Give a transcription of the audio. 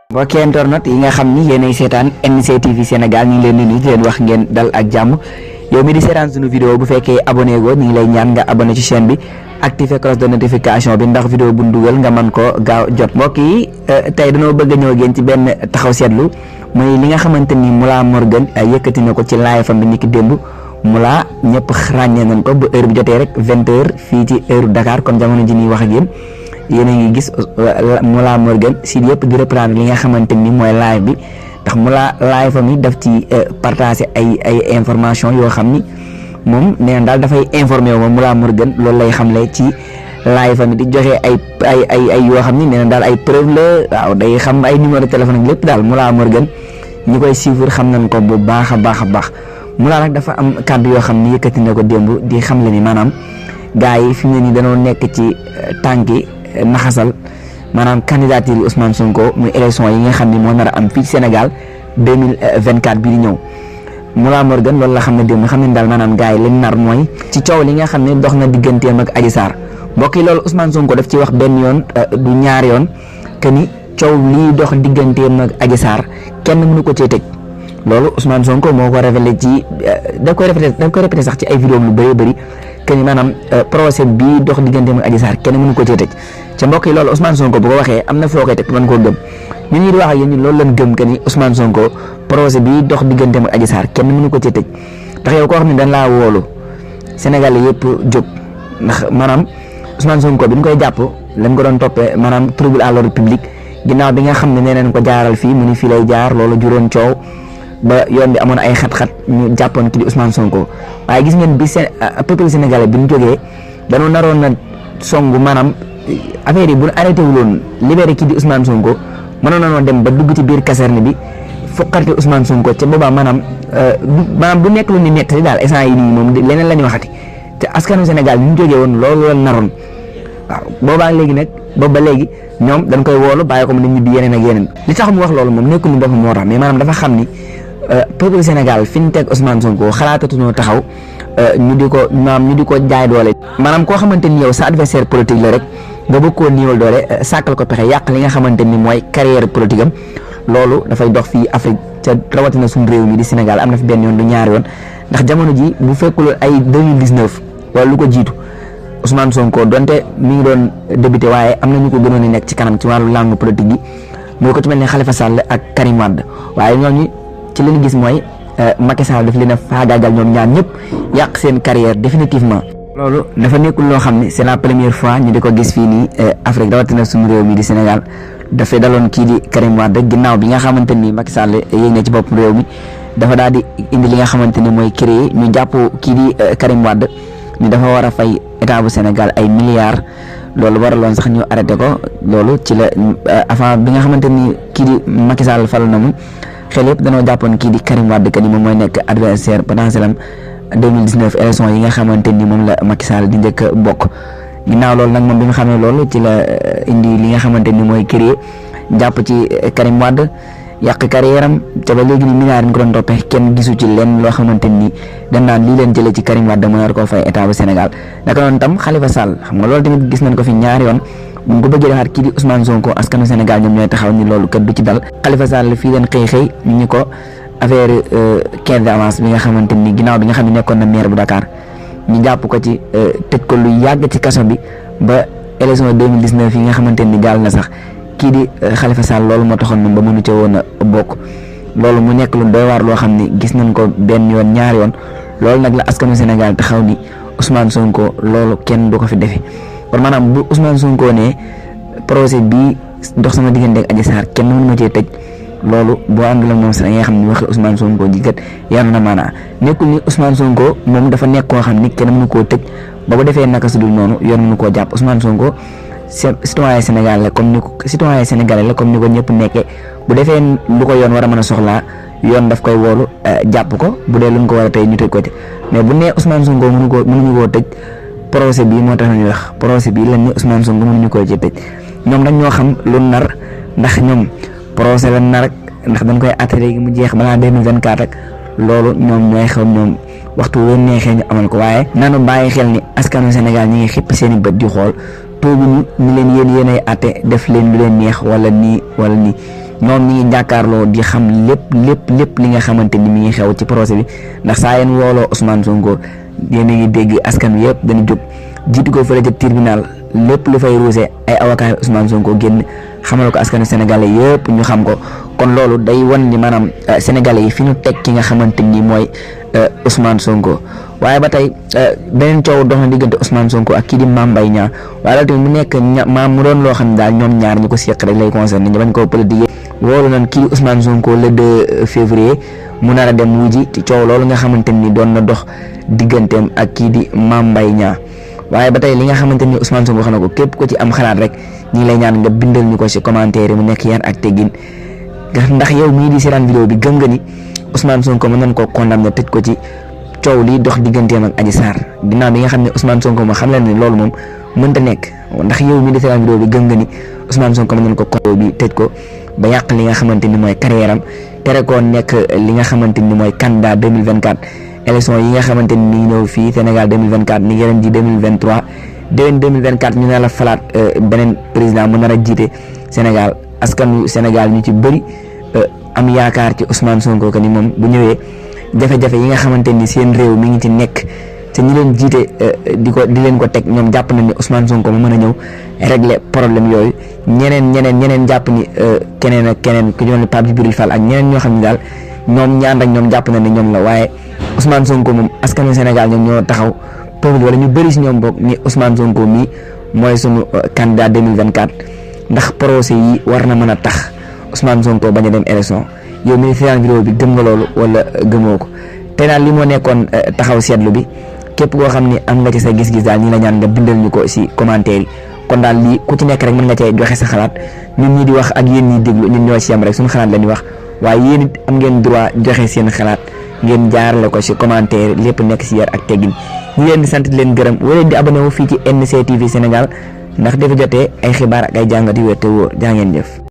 mbokki internet yi nga xam ni yéenay seetaan NCTV Sénégal ñu ngi leen di nuyu di leen wax ngeen dal ak jàmm yow mi di seetaan suñu vidéo bu fekkee abonné go ñu ngi lay ñaan nga abonné ci chaîne bi activer cloche de notification bi ndax vidéo bu dugal nga mën ko gaaw jot. mbokk yi tey dañoo bëgg a ñëw génn ci benn taxaw seetlu mooy li nga xamante ni Mollah Morgun yëkkati na ko ci live fam bi ni ki démb. Mollah ñëpp ràññee nañ ko ba heure bi jotee rek 20h fii ci heure Dakar kon jamono ji ñuy wax ak yéen a ngi gis Mollah Morgun si yëpp di reprendre li nga xamante ni mooy live bi ndax Mollah live fa mi daf ci partager ay information yoo xam ni moom nee na daal dafay informé wu moom Mollah Morgun loolu lay xamle ci live fa mi di joxe ay yoo xam ni nee na daal ay preuve la waaw day xam ay numéro de téléphone ak lépp daal Mollah Morgun ñi koy suivre xam nañ ko bu baax a baax a baax Mollah nag dafa am kàddu yoo xam ni yëkkati na ko démb di xamle ni maanaam gars yi fi mu ne nii dañoo nekk ci tànki naxasal maanaam candidature Ousmane Sonko muy élection yi nga xam ne moo nar a am fii ci Sénégal 2024 bii di ñëw Mollah Morgun loolu la xam ne démb xam ne daal maanaam gars yi leen nar mooy ci coow li nga xam ne dox na digganteem ak Adji Sarr mbokk yi loolu Ousmane Sonko daf ci wax benn yoon du ñaar yoon que ni coow lii dox digganteem ak Adji Sarr kenn mënu ko cee tëj loolu Ousmane Sonko moo ko révélé ci da koy répété sax ci ay vidéo lu bëree bëri que ni maanaam procès bii dox digganteem ak Adji Sarr kenn mënu ko cee tëj ca mbokk yi loolu Ousmane Sonko bu ko waxee am na foo koy teg mën koo gëm ñun ñi di wax ak yéen ñun loolu lañ gëm que ni Ousmane Sonko procès bii dox digganteem ak Adji Sarr kenn mënu ko cee tëj ndax yow koo xam ne dañ laa woolu Sénégalais yëpp jóg ndax maanaam Ousmane Sonko bi ñu koy jàpp lañ ko doon toppee maanaam trouble à l'ordre public ginnaaw bi nga xam ne nee nañ ko jaaral fii mu ni fii lay jaar loolu juróon coow ba yoon bi amoon ay xat-xat ñu jàppoon ki di Ousmane Sonko waaye gis ngeen bi peuple sénégalais bi ñu jógee dañoo naroon na songu maanaam affaire yi bu ñu arrêté wuloon libéré ki di Ousmane Sonko mënoon nañoo dem ba dugg ci biir caserne bi foqarte Ousmane Sonko ca boobaa maanaam du nekk lu ni nettali daal instant yi nii moom leneen la ñu waxati te askanu Sénégal bi ñu jógee woon loolu la naroon waaw boobaa léegi nag boobu ba léegi ñoom dañ koy woolu bàyyi ko mu ne ñibbi yeneen ak yeneen li tax mu wax loolu moom nekkul ni boppam moo tax mais maanaam dafa xam ni peuple Sénégal fi ñu teg Ousmane Sonko xalaatatuñoo taxaw ñu di ko jaay doole maanaam koo xamante ni yow sa adversaire politique la rek nga bëgg koo niiwal doole sàkkal ko pexe yàq li nga xamante ni mooy carrière politique am loolu dafay dox fii Afrique ca rawatina suñu réew mi di Sénégal am na fi benn yoon du ñaari yoon ndax jamono ji bu fekkul ay 2019 wala lu ko jiitu Ousmane Sonko donte mi ngi doon débuté waaye am na ñu ko gënoon a nekk ci kanam ci wàllu langue politique gi mooy ko ci mel ne Khalifa Sall ak Karim Wade waaye ñooñu ci li ñu gis mooy Macky Sall daf leen a faagaagal ñoom ñaar ñëpp yàq seen carrière définitivement. loolu dafa nekkul loo xam ne c'est la première fois ñu di ko gis fii nii Afrique rawatina suñu réew mi di Sénégal dafay daloon kii di Karim Wade ginnaaw bi nga xamante ni Macky Sall yéeg na ci bopp réew mi dafa daal di indi li nga xamante ni mooy créé ñu jàpp kii di Karim Wade ni dafa war a fay état bu Sénégal ay milliards loolu waraloon sax ñu arrêté ko loolu ci la avant bi nga xamante ni kii di Macky Sall fal na mu xel yëpp danoo jàppoon kii di Karim Wade que ni moom mooy nekk adversaire potentiel am 2019 élection yi nga xamante ni moom la Macky Sall di njëkk a bokk ginnaaw loolu nag moom bi nga xamee loolu ci la indi li nga xamante ni mooy créé jàpp ci Karim Wade yàq carrière am te ba léegi ni milliards yi ñu ko doon toppee kenn gisu ci lenn loo xamante ni dañ naan lii leen jëlee ci Karim Wade mu nar koo fay état bu Sénégal naka noonu tam Khalifa Sall xam nga loolu tamit gis nañ ko fi ñaari yoon bu ñu ko bëggee defaat kii di Ousmane Sonko askanu Sénégal ñoom ñooy taxaw ni loolu kat du ci dal Khalifa Sall fii leen xëy ñu ko affaire 15 d'avance bi nga xamante ni ginnaaw bi nga xam ne nekkoon na maire bu Dakar ñu jàpp ko ci tëj ko lu yàgg ci kaso bi ba élection 2019 yi nga xamante ni jàll na sax kii di Khalifa Sall loolu moo taxoon moom ba mënu ca woon a bokk loolu mu nekk lu doy waar loo xam ne gis nañ ko benn yoon ñaari yoon loolu nag la askanu Sénégal taxaw ni Ousmane Sonko loolu kenn du ko fi defe kon maanaam bu Ousmane Sonko ne procès bii dox sama diggante ak Adji Sarr kenn mënu ma cee tëj loolu boo àndul ak moom sax da ngay xam ni waxi Ousmane Sonko ji kat yanu na maanaa nekkul ni Ousmane Sonko moom dafa nekk koo xam ni kenn mënu koo tëj ba bu defee naka su dul noonu yoon mënu koo jàpp Ousmane Sonko citoyen Sénégal la comme ni ko citoyen sénégalais la comme ni ko ñëpp nekkee bu defee lu ko yoon war a mën a soxlaa yoon daf koy woolu jàpp ko bu dee lu ñu ko war a tey ñu tëj ko ci mais bu nee Ousmane Sonko mënuñu koo tëj procès bii moo tax ñuy wax procès bii lañ ne Ousmane Sonko mënuñu koo ci tëj ñoom nag ñoo xam lu nar ndax ñoom procès la nar ak ndax dañ koy àtte léegi mu jeex balaa 2024 ak loolu ñoom ñooy xam ñoom waxtu wu neexee ñu amal ko waaye nanu bàyyi xel ni askanu Sénégal ñi ngi xipp seen i bët di xool tooguñu ni leen yéenay àtte def leen lu leen neex wala nii ñoom ñi ngi jàkkaarloo di xam lépp li nga xamante ni mi ngi xew ci procès bi ndax saa yéen wooloo Ousmane Sonko yéen a ngi dégg askan wi yëpp dañu jóg jiitu ko fële ca tribunal lépp lu fay ruuse ay avocat Ousmane Sonko génn xamal ko askanu sénégalais yëpp ñu xam ko kon loolu day wan ni maanaam sénégalais yi fi ñu teg ki nga xamante ni mooy Ousmane Sonko waaye ba tey beneen coow dox na diggante Ousmane Sonko ak kii di Mame Mbaye Niang waaye loolu tamit mu nekk mu doon loo xam ne daal ñoom ñaar ñu ko seq rek lay concerné ñu bañ koo politique woolu nañ kii Ousmane Sonko le 2 février mu nar a dem wuji ci coow loolu nga xamante ni doon na dox digganteem ak kii di Mame Mbaye Niang waaye ba tey li nga xamante ni Ousmane Sonko wax na ko képp ko ci am xalaat rek ñi lay ñaan nga bindal ñu ko ci commentaire mu nekk yar ak teggin ndax yow mii di seetaan vidéo bi gëm nga ni Ousmane Sonko mën nañ koo condamné tëj ko ci coow lii dox digganteem ak Adji Sarr ginnaaw bi nga xam ne Ousmane Sonko moo xam leen ne loolu moom mënta nekk ndax yow mii di seetaan vidéo bi gëm nga ni Ousmane Sonko mën nañ ko coow bi tëj ko ba yàq li nga xamante ni mooy carrière am tere koo nekk li nga xamante ni mooy candidat 2024 élection yi nga xamante ni mi ngi ñëw fii Sénégal 2024 ni ngi ren ji 2023 déwén 2024 ñu ne la falaat beneen président mu nar a jiite Sénégal askanu Sénégal ñu ci bëri am yaakaar ci Ousmane Sonko que ni moom bu ñëwee jafe-jafe yi nga xamante ni seen réew mi ngi ci nekk te ñi leen jiite di leen ko teg ñoom jàpp nañ ni Ousmane Sonko mu mën a ñëw régler problème yooyu ñeneen jàpp ni keneen ak keneen ku ñu mel ni Pape Djibril Fall ak ñeneen ñoo xam ne daal ñoom ñaan ak ñoom jàpp nañ ne ñoom la waaye Ousmane Sonko moom askanu Sénégal ñoom ñoo taxaw peuple wala ñu bëri si ñoom boog ni Ousmane Sonko mii mooy sunu candidat 2024 ndax procès yi war na mën a tax Ousmane Sonko bañ a dem élection yow mi seetaan vidéo bi gëm nga loolu wala gëmoo ko te daal li moo nekkoon taxaw seetlu bi képp koo xam ni am nga ci sa gis-gis daal ñi la ñaan nga bindal ñu ko si commentaire yi kon daal lii ku ci nekk rek mën nga cee joxe sa xalaat ñun ñi di wax ak yéen ñi déglu ñun ñoo ci yam rek suñu xalaat la ñuy wax waaye yéen it am ngeen droit joxe seen xalaat ngeen jaarale ko si commentaire lépp nekk si yar ak teggin ñu leen di sant di leen gërëm wala di abonné wu fii ci NC TV Sénégal ndax dafa jotee ay xibaar ak ay jàngat yu wér te wóor jaa ngeen jëf